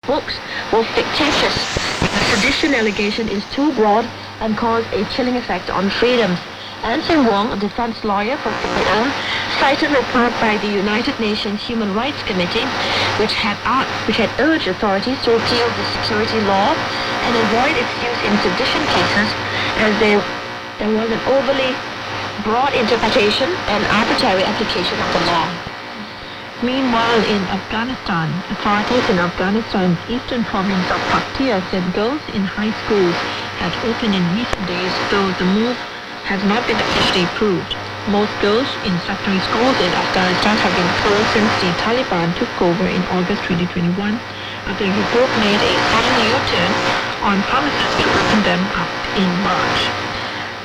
books were fictitious. The sedition allegation is too broad and caused a chilling effect on freedoms. Anson Wong, a defense lawyer for Vietnam, cited a report by the United Nations Human Rights Committee, which had urged authorities to repeal the security law and avoid its use in sedition cases, as there was an overly broad interpretation and arbitrary application of the law. Meanwhile, in Afghanistan, authorities in Afghanistan's eastern province of Paktia said girls in high schools had opened in recent days, though the move has not been officially approved. Most girls in secondary schools in Afghanistan have been closed since the Taliban took over in August 2021, after the group made a sudden U-turn on promises to open them up in March.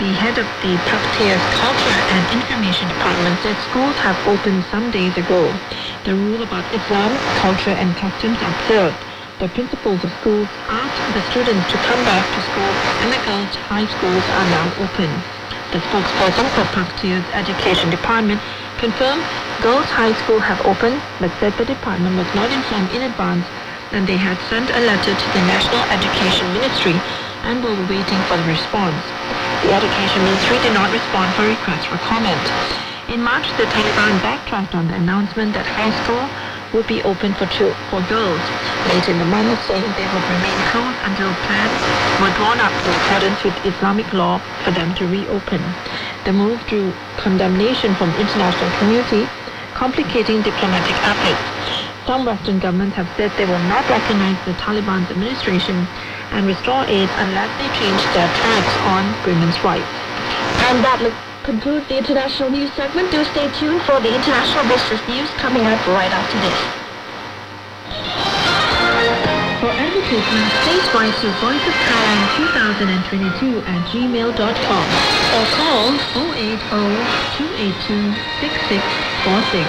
The head of the Paktia's Culture and Information Department said schools have opened some days ago. The rule about Islam, culture and customs observed. The principals of schools asked the students to come back to school, and the girls' high schools are now open. The spokesperson for Paktia's Education Department confirmed girls' high school have opened, but said the department was not informed in advance and they had sent a letter to the National Education Ministry and were waiting for the response. The Education Ministry did not respond for requests for comment. In March, the Taliban backtracked on the announcement that high school would be open for girls. Later in the month, saying they would remain closed until plans were drawn up in accordance with Islamic law for them to reopen. The move drew condemnation from the international community, complicating diplomatic efforts. Some Western governments have said they will not recognize the Taliban's administration and restore aid unless they change their tracks on women's rights. And that concludes the international news segment. Do stay tuned for the international business news coming up right after this. For advertisements, please write to Voice of Thailand 2022@gmail.com or call 080-282-6646.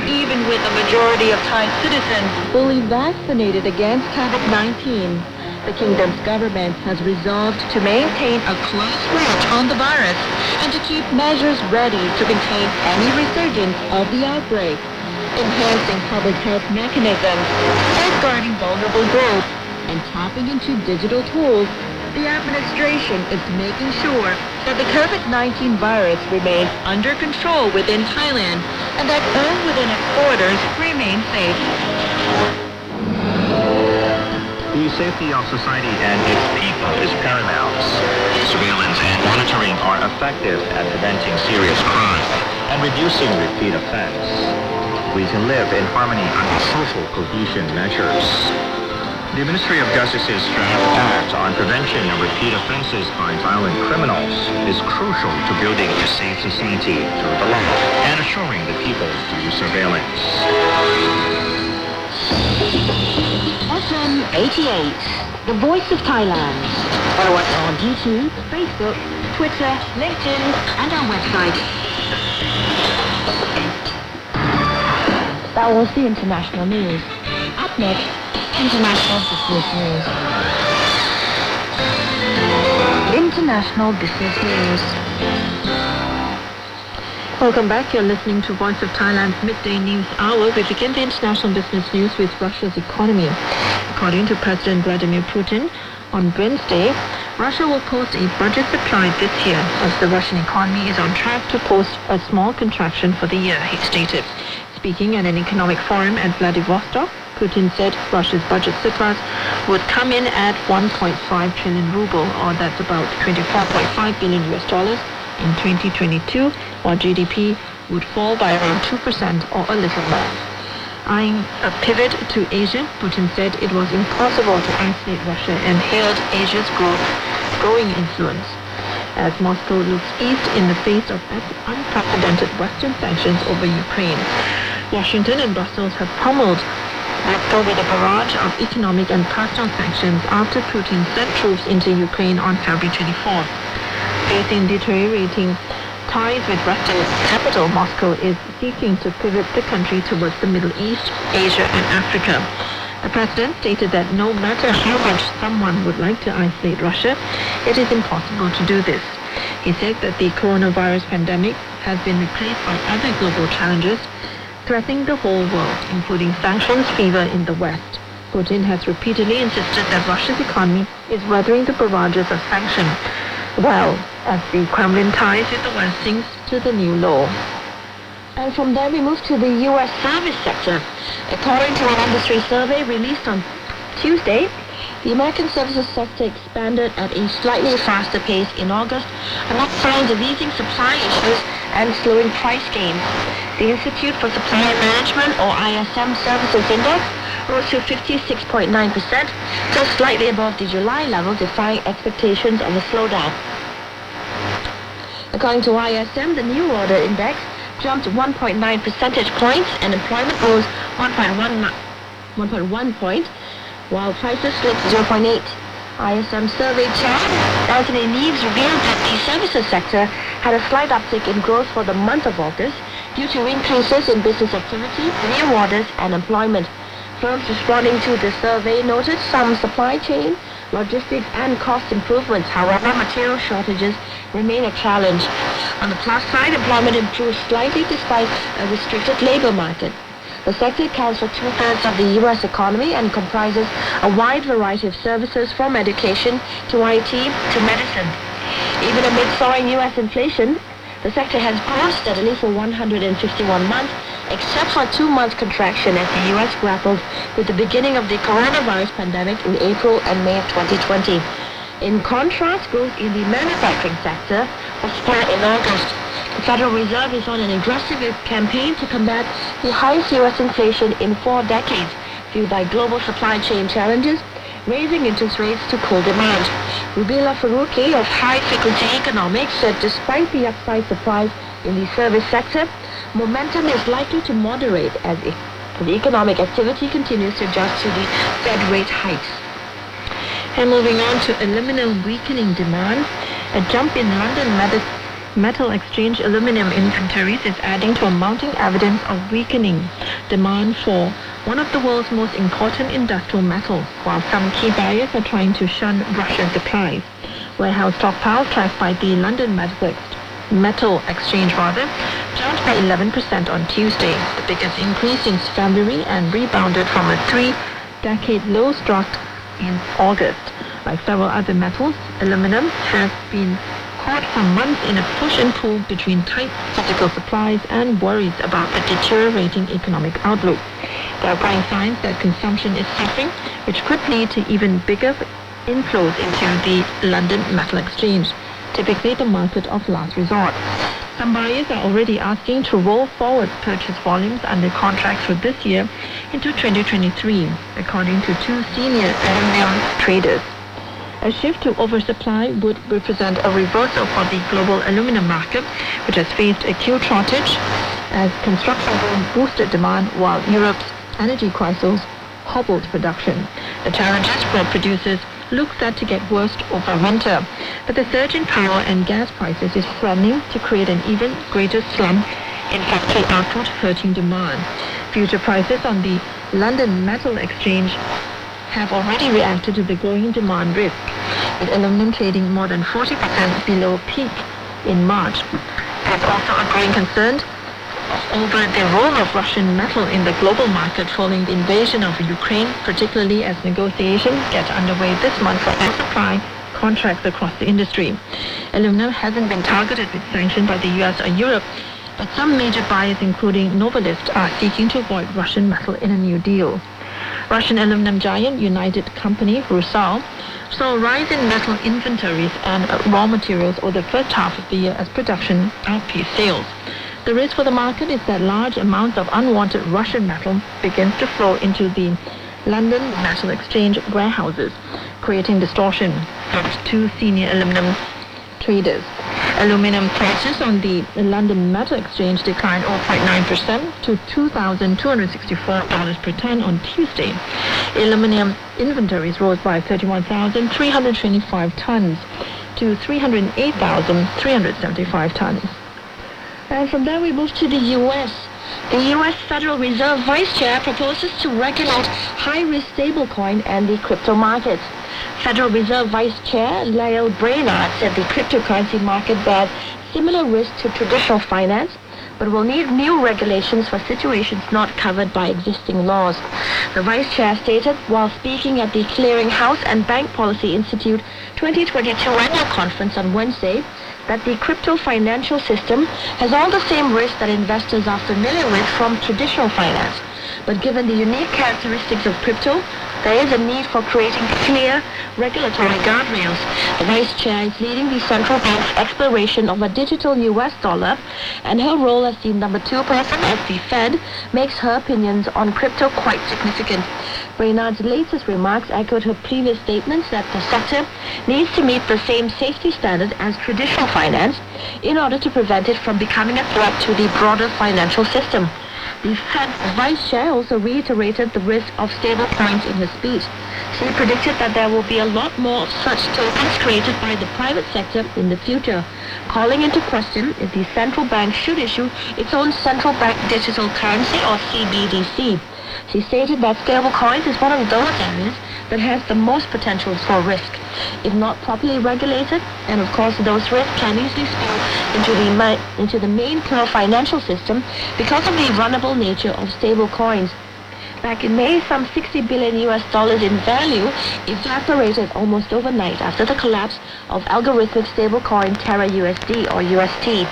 Even with a majority of Thai citizens fully vaccinated against COVID-19, the kingdom's government has resolved to maintain a close watch on the virus and to keep measures ready to contain any resurgence of the outbreak, enhancing public health mechanisms, safeguarding vulnerable groups, and tapping into digital tools. The administration is making sure that the COVID-19 virus remains under control within Thailand and that all within its borders remain safe. The safety of society and its people is paramount. Surveillance and monitoring are effective at preventing serious crime and reducing repeat offense. We can live in harmony under social cohesion measures. The Ministry of Justice's draft act on prevention of repeat offenses by violent criminals is crucial to building a safe society through the law and assuring the people through surveillance. FM 88, the voice of Thailand. Follow us on YouTube, Facebook, Twitter, LinkedIn, and our website. That was the international news. Up next, international business news. International business news. Welcome back. You're listening to Voice of Thailand's midday news hour. We begin the international business news with Russia's economy. According to President Vladimir Putin, on Wednesday, Russia will post a budget surplus this year as the Russian economy is on track to post a small contraction for the year, he stated. Speaking at an economic forum at Vladivostok, Putin said Russia's budget surplus would come in at 1.5 trillion ruble, or that's about $24.5 billion in 2022, while GDP would fall by around 2% or a little more. Eyeing a pivot to Asia, Putin said it was impossible to isolate Russia and hailed Asia's growing influence. As Moscow looks east in the face of unprecedented Western sanctions over Ukraine, Washington and Brussels have pummeled Moscow with a barrage of economic and personal sanctions after Putin sent troops into Ukraine on February 24th. Facing deteriorating ties with Western capital, Moscow is seeking to pivot the country towards the Middle East, Asia, and Africa. The president stated that no matter how much someone would like to isolate Russia, it is impossible to do this. He said that the coronavirus pandemic has been replaced by other global challenges threatening the whole world, including sanctions fever in the West. Putin has repeatedly insisted that Russia's economy is weathering the barrages of sanctions, well, as the Kremlin ties with the West sinks to the new low. And from there we move to the U.S. service sector. According to an industry survey released on Tuesday, the American services sector expanded at a slightly faster pace in August, amid signs of easing supply issues and slowing price gains. The Institute for Supply Management, or ISM Services Index, rose to 56.9%, just slightly above the July level, defying expectations of a slowdown. According to ISM, the new order index jumped 1.9 percentage points and employment rose 1.1 point, while prices slipped 0.8. ISM survey chair Anthony Neves revealed that the services sector had a slight uptick in growth for the month of August due to increases in business activity, new orders, and employment. Firms responding to the survey noted some supply chain, logistics, and cost improvements. However, material shortages remain a challenge. On the plus side, employment improved slightly despite a restricted labor market. The sector accounts for 2/3 of the U.S. economy and comprises a wide variety of services from education to IT to medicine. Even amid soaring U.S. inflation, the sector has grown steadily for 151 months, except for a 2-month contraction as the U.S. grappled with the beginning of the coronavirus pandemic in April and May of 2020. In contrast, growth in the manufacturing sector was flat in August. The Federal Reserve is on an aggressive campaign to combat the highest U.S. inflation in 4 decades, fueled by global supply chain challenges, raising interest rates to cool demand. Rubila Faruqi of High Frequency Economics said despite the upside surprise in the service sector, momentum is likely to moderate as the economic activity continues to adjust to the Fed rate hikes. And moving on to aluminum weakening demand, a jump in London Metal Exchange aluminum inventories is adding to a mounting evidence of weakening demand for one of the world's most important industrial metals, while some key buyers are trying to shun Russian supplies. Warehouse stockpiles tracked by the London Metal Exchange jumped by 11% on Tuesday, the biggest increase since February, and rebounded from a 3-decade low struck in August. Like several other metals, aluminum has been caught for months in a push and pull between tight physical supplies and worries about the deteriorating economic outlook. There are growing signs that consumption is suffering, which could lead to even bigger inflows into the London Metal Exchange, typically the market of last resort. Some buyers are already asking to roll forward purchase volumes under contracts for this year into 2023, according to 2 senior aluminum traders. A shift to oversupply would represent a reversal for the global aluminum market, which has faced acute shortage as construction boom boosted demand while Europe's energy crisis hobbled production. The challenges for producers look set to get worse over winter, but the surge in power and gas prices is threatening to create an even greater slump in factory output, hurting demand. Future prices on the London Metal Exchange have already reacted to the growing demand risk, with aluminum trading more than 40% below peak in March. There's also a growing concern over the role of Russian metal in the global market following the invasion of Ukraine, particularly as negotiations get underway this month for air supply contracts across the industry. Aluminum hasn't been targeted with sanctions by the US or Europe, but some major buyers, including Novelist, are seeking to avoid Russian metal in a new deal. Russian aluminum giant United Company, Rusal, saw a rise in metal inventories and raw materials over the first half of the year as production outpaced sales. The risk for the market is that large amounts of unwanted Russian metal begins to flow into the London Metal Exchange warehouses, creating distortion, said 2 senior aluminum traders. Aluminum prices on the London Metal Exchange declined 0.9% to $2,264 per ton on Tuesday. Aluminum inventories rose by 31,325 tons to 308,375 tons. And from there we move to the U.S. The U.S. Federal Reserve Vice Chair proposes to regulate high-risk stablecoin and the crypto markets. Federal Reserve Vice Chair Lael Brainard said the cryptocurrency market bears similar risk to traditional finance, but will need new regulations for situations not covered by existing laws. The Vice Chair stated while speaking at the Clearinghouse and Bank Policy Institute 2022 annual conference on Wednesday that the crypto financial system has all the same risks that investors are familiar with from traditional finance. But given the unique characteristics of crypto, there is a need for creating clear regulatory guardrails. The Vice Chair is leading the central bank's exploration of a digital US dollar, and her role as the number 2 person at the Fed makes her opinions on crypto quite significant. Brainard's latest remarks echoed her previous statements that the sector needs to meet the same safety standard as traditional finance in order to prevent it from becoming a threat to the broader financial system. The Fed Vice Chair also reiterated the risk of stable coins in her speech. She predicted that there will be a lot more of such tokens created by the private sector in the future, calling into question if the central bank should issue its own central bank digital currency or CBDC. She stated that stablecoins is one of those areas that has the most potential for risk. If not properly regulated, and of course those risks can easily spill into the main core financial system because of the vulnerable nature of stablecoins. Back in May, some $60 billion in value evaporated almost overnight after the collapse of algorithmic stablecoin Terra USD or UST.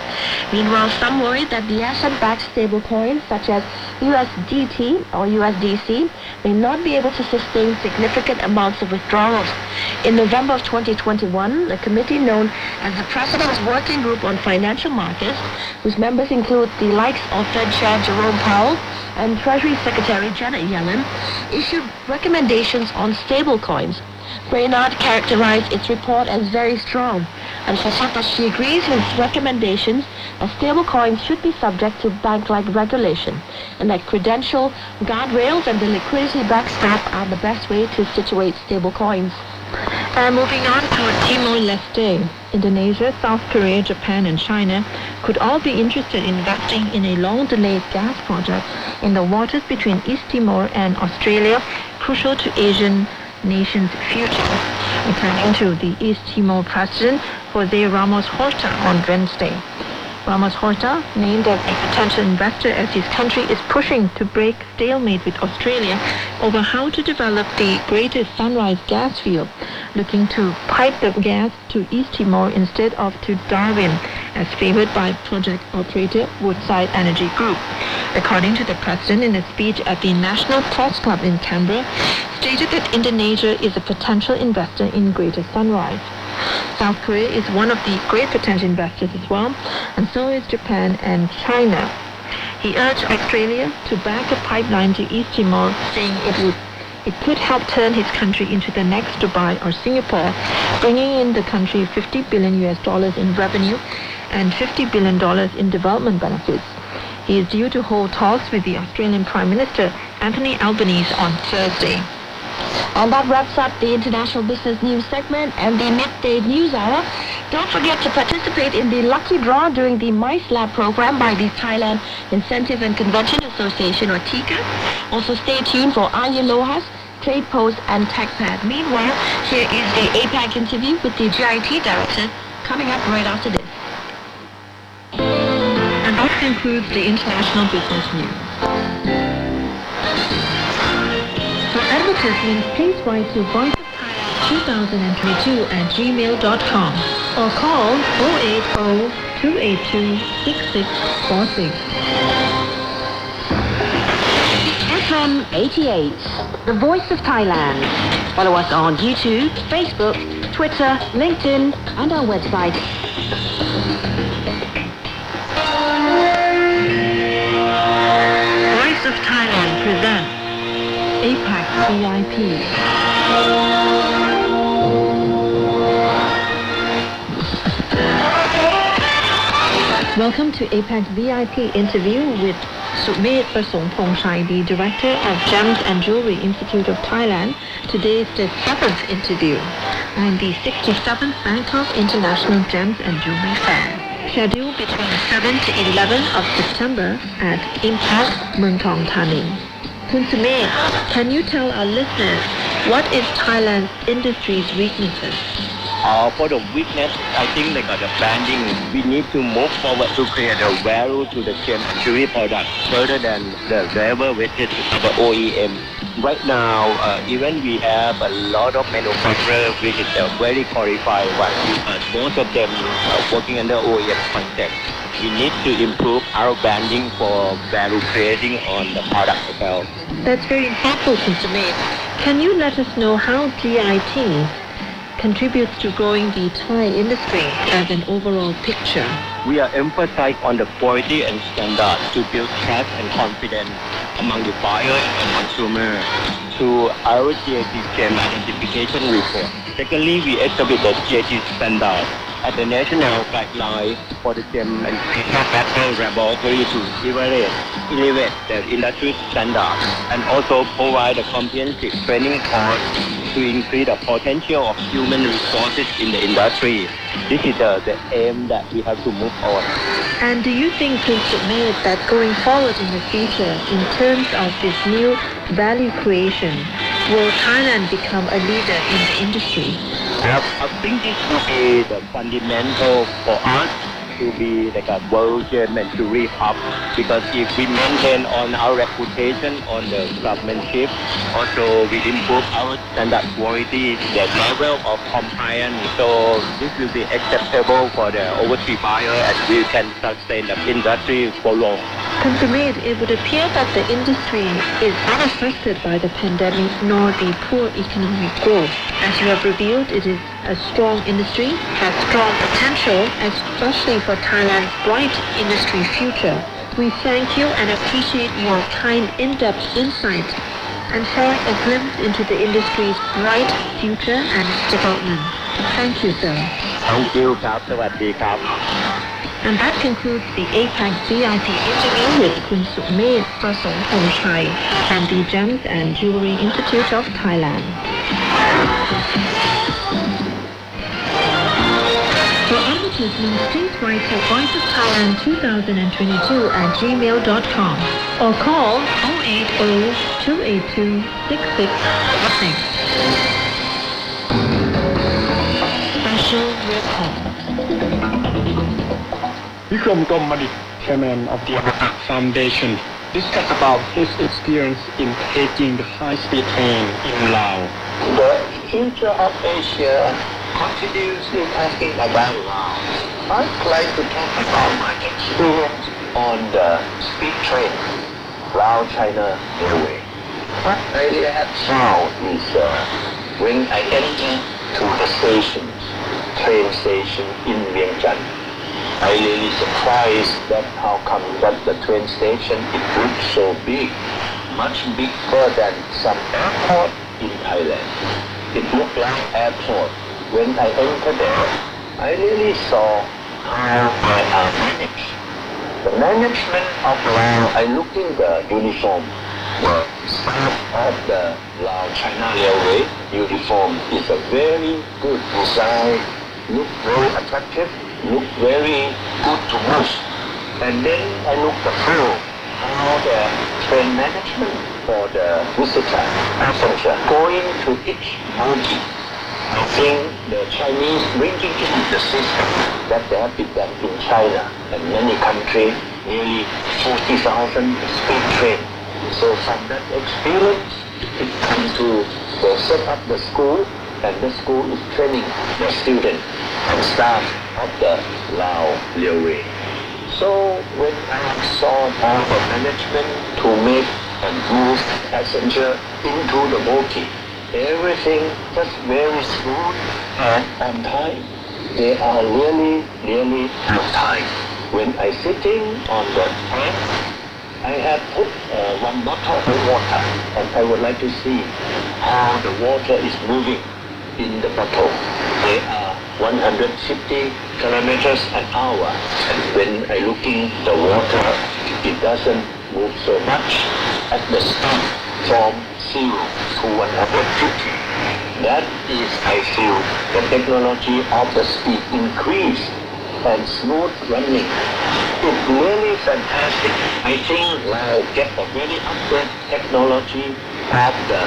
Meanwhile, some worried that the asset-backed stablecoins such as USDT or USDC may not be able to sustain significant amounts of withdrawals. In November of 2021, a committee known as the President's Working Group on Financial Markets, whose members include the likes of Fed Chair Jerome Powell and Treasury Secretary Janet Yellen, issued recommendations on stablecoins. Brainard characterized its report as very strong and said that she agrees with recommendations that stablecoins should be subject to bank-like regulation and that credential, guardrails, and the liquidity backstop are the best way to situate stablecoins. And moving on to Timor-Leste, Indonesia, South Korea, Japan, and China could all be interested in investing in a long-delayed gas project in the waters between East Timor and Australia, crucial to Asian nations' future, according to the East Timor President Jose Ramos Horta on Wednesday. Ramos Horta, named as a potential investor as his country is pushing to break stalemate with Australia over how to develop the Greater Sunrise gas field, looking to pipe the gas to East Timor instead of to Darwin, as favored by project operator Woodside Energy Group. According to the president in a speech at the National Press Club in Canberra, stated that Indonesia is a potential investor in Greater Sunrise. South Korea is one of the great potential investors as well, and so is Japan and China. He urged Australia to back a pipeline to East Timor, saying it could help turn his country into the next Dubai or Singapore, bringing in the country $50 billion in revenue and $50 billion in development benefits. He is due to hold talks with the Australian Prime Minister Anthony Albanese on Thursday. And that wraps up the International Business News segment and the Midday News Hour. Don't forget to participate in the lucky draw during the Mice Lab program by the Thailand Incentive and Convention Association, or TICA. Also stay tuned for Aya Lohas, Trade Post, and TechPad. Meanwhile, here is the APAC interview with the GIT director coming up right after this. And that concludes the International Business News. For advertisements, please write to Voice of Thailand 2022@gmail.com or call 080-282-6646. FM 88, the Voice of Thailand. Follow us on YouTube, Facebook, Twitter, LinkedIn, and our website. Voice of Thailand presents APAC VIP. Welcome to APAC VIP interview with Sumet Prasongpongchai, the Director of Gems and Jewelry Institute of Thailand. Today is the 7th interview and the 67th Bangkok International Gems and Jewelry Fair, scheduled between 7 to 11 of September at Impact มืองทองธานี Kun Sumet, can you tell our listeners what is Thailand's industry's weaknesses? For the weakness, I think they got the branding. We need to move forward to create a value to the gem and jewelry product further than the level weighted of the OEM. Right now, even we have a lot of manufacturers which is very qualified, but most of them are working under OEM concept. We need to improve our branding for value creating on the product itself. That's very insightful, Mr. May. Can you let us know how GIT contributes to growing the Thai industry as an overall picture? We are emphasizing on the quality and standard to build trust and confidence among the buyer and consumer through our GIT gem identification report. Secondly, we establish the GIT standard at the national guideline for the gem and precious metal laboratory to elevate the industry standard and also provide a comprehensive training course to increase the potential of human resources in the industry. This is the aim that we have to move on. And do you think, Prince Maid, that going forward in the future, in terms of this new value creation, will Thailand become a leader in the industry? I think this will be the fundamental for us to be like a world gem and jewelry hub, because if we maintain on our reputation on the craftsmanship, also we improve our standard quality, the level of compliance, so this will be acceptable for the overseas buyer and we can sustain the industry for long. Prince Maid, it would appear that the industry is unaffected by the pandemic nor the poor economic growth. As you have revealed, it is a strong industry, has strong potential, especially for Thailand's bright industry future. We thank you and appreciate your kind, in-depth insight and sharing a glimpse into the industry's bright future and its development. Thank you, sir. Thank you, ครับ สวัสดีครับ And that concludes the APAC VIP interview with Kun Sukmet Prasong Thongchai from the Gems and Jewelry Institute of Thailand. For advertisements, please write to Voice of Thailand 2022 at gmail.com or call 080-282-6646. Special report. Vikram Gommadi, chairman of the APAC Foundation, discussed about his experience in taking the high-speed train in Laos. The future of Asia continues in asking about Laos. I'd like to talk about my experience on the speed train, Lao-China Railway. What I have found is when I enter to the train station in Vientiane, I really surprised that how come that the train station it looks so big, much bigger than some airport in Thailand. It looked like airport. When I entered there, I really saw how they are managed. The management of Lao, I looked in the uniform. The staff of the Lao-China Railway uniform is a very good design, look very attractive, look very good to move. And then I looked through how the train management for the visitor, passenger, going to each bogie. I think the Chinese bringing in the system that they have been done in China and many countries, nearly 40,000 speed train. So from that experience, it comes to they set up the school, and the school is training the students and staff of the Lao Railway. So when I saw all the management to make and move passenger into the bogie, everything just very smooth and on time. They are really on time. When I sitting on the train, I have put one bottle of water, and I would like to see how the water is moving in the bottle. They are 150 kilometers an hour, and when I looking the water, it doesn't move so much at the speed from 0 to 150. That is, I feel, the technology of the speed increase and smooth running. It's really fantastic. I think Lao get a very upgrade technology of the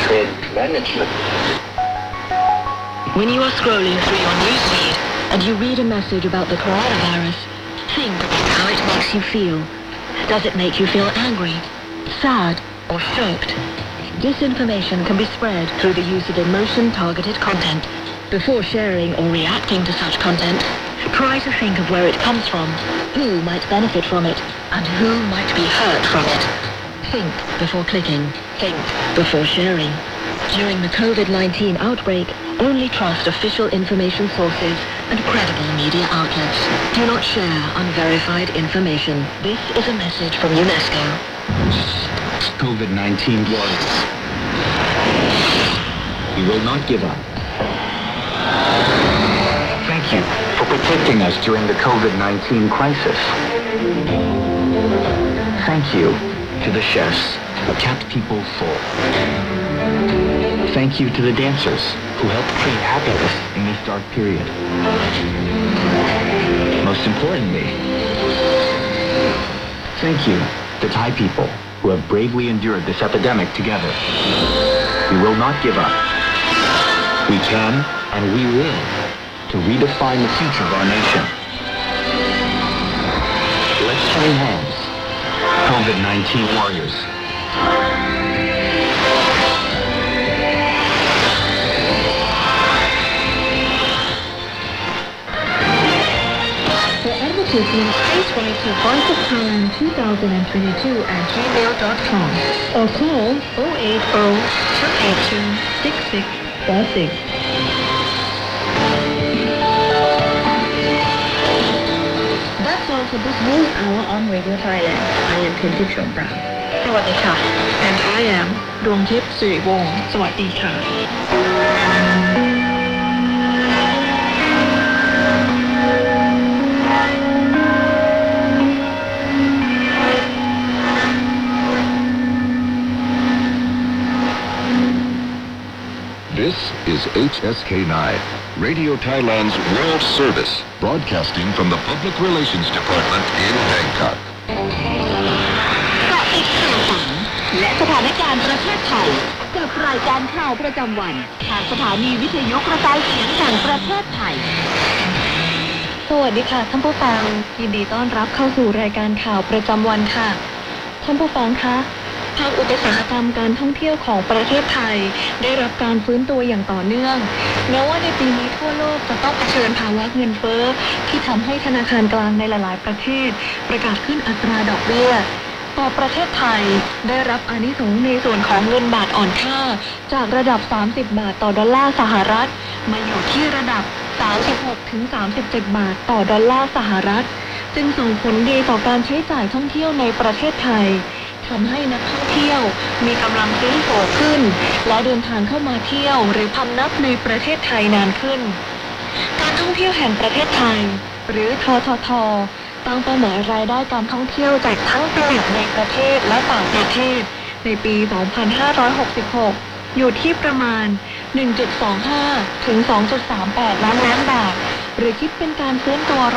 train management. When you are scrolling through your newsfeed and you read a message about the coronavirus, think about how it makes you feel. Does it make you feel angry, sad, or shocked? Disinformation can be spread through the use of emotion-targeted content. Before sharing or reacting to such content, try to think of where it comes from, who might benefit from it, and who might be hurt from it. Think before clicking. Think before sharing. During the COVID-19 outbreak, only trust official information sources and credible media outlets. Do not share unverified information. This is a message from UNESCO. COVID-19 warriors. We will not give up. Thank you for protecting us during the COVID-19 crisis. Thank you to the chefs who kept people full. Thank you to the dancers who helped create happiness in this dark period. Most importantly, thank you to Thai people who have bravely endured this epidemic together. We will not give up. We can and we will to redefine the future of our nation. Let's join hands, COVID-19 warriors. For advertisements, please write to Voice of Thailand 2022 at gmail.com or call 080-282-6646. That's all for this news hour on Radio Thailand. I am Pintip Chopra. สวัสดีค่ะ And I am ดวงทิพย์สิริวงศ์สวัสดีค่ะ This is HSK9, Radio Thailand's World Service, broadcasting from the Public Relations Department in Bangkok. เกาะติดข่าวสารและสถานการณ์ประเทศไทยกับรายการข่าวประจำวันทางสถานีวิทยุกระจายเสียงแห่งประเทศไทย สวัสดีค่ะท่านผู้ฟังยินดีต้อนรับเข้าสู่รายการข่าวประจำวันค่ะท่านผู้ฟังคะภาคอุตสาหกรรมการท่องเที่ยวของประเทศไทยได้รับการฟื้นตัวอย่างต่อเนื่องแม้ว่าในปีนี้ทั่วโลกจะต้องเผชิญภาวะเงินเฟ้อที่ทำให้ธนาคารกลางในหลายๆประเทศประกาศขึ้นอัตราดอกเบี้ยแต่ประเทศไทยได้รับอานิสงส์ในส่วนของเงินบาทอ่อนค่าจากระดับ30 บาทต่อดอลลาร์สหรัฐมาอยู่ที่ระดับ36 ถึง 37 บาทต่อดอลลาร์สหรัฐจึงส่งผลดีต่อการใช้จ่ายท่องเที่ยวในประเทศไทยทำให้นักท่องเที่ยวมีกำลังซื้อตั๋วขึ้นและเดินทางเข้ามาเที่ยวหรือพำนักในประเทศไทยนานขึ้นการท่องเที่ยวแห่งประเทศไทยหรือทททตั้งเป้าหมายรายได้การท่องเที่ยวจากทั้งผลิตในประเทศและต่างประเทศในปี 2566 อยู่ที่ประมาณ 1.25 ถึง 2.38 ล้านล้านบาทหรือคิดเป็นการฟื้นตัว80%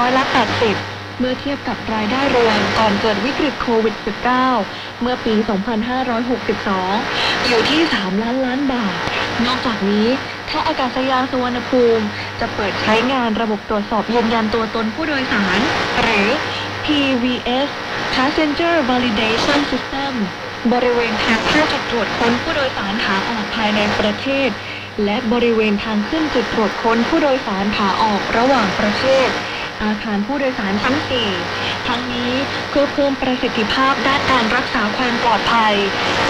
เมื่อเทียบกับรายได้รวมก่อนเกิดวิกฤตโควิด -19 เมื่อปี 2562 อยู่ที่ 3 ล้านล้านบาทนอกจากนี้ท่าอากาศยานสุวรรณภูมิจะเปิดใช้งานระบบตรวจสอบยืนยันตัวตนผู้โดยสารหรือ PVS Passenger Validation System บริเวณทางเข้าจุดตรวจค้นผู้โดยสารขาออกภายในประเทศและบริเวณทางขึ้นจุดตรวจค้นผู้โดยสารขาออกระหว่างประเทศอาคารผู้โดยสารชั้น 4 ทั้งนี้เพื่อเพิ่มประสิทธิภาพด้านการรักษาความปลอดภัย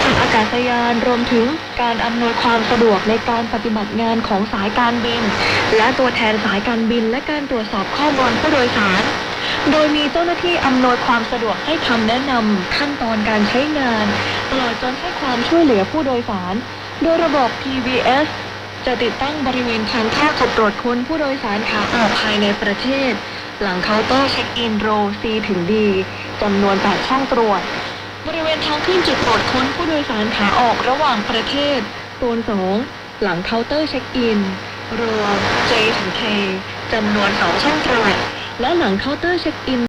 ทางอากาศยานรวมถึงการอำนวยความสะดวกในการปฏิบัติงานของสายการบินและตัวแทนสายการบินและการตรวจสอบข้อมูลผู้โดยสารโดยมีเจ้าหน้าที่อำนวยความสะดวกให้คำแนะนำขั้นตอนการใช้งานตลอดจนให้ความช่วยเหลือผู้โดยสารโดยระบบ PVS จะติดตั้งบริเวณทางเข้าจุดตรวจค้นผู้โดยสารขาออกภายในประเทศหลังเคาน์เตอร์เช็คอินโร C ถึง D จำนวน8ช่องตรวจบริเวณทางขึ้นจุดตรวจค้นผู้โดยสารขาออกระหว่างประเทศโซน 2หลังเคาน์เตอร์เช็คอินโร J ถึง K จำนวน2ช่องตรวจและหลังเคาน์เตอร์เช็คอิน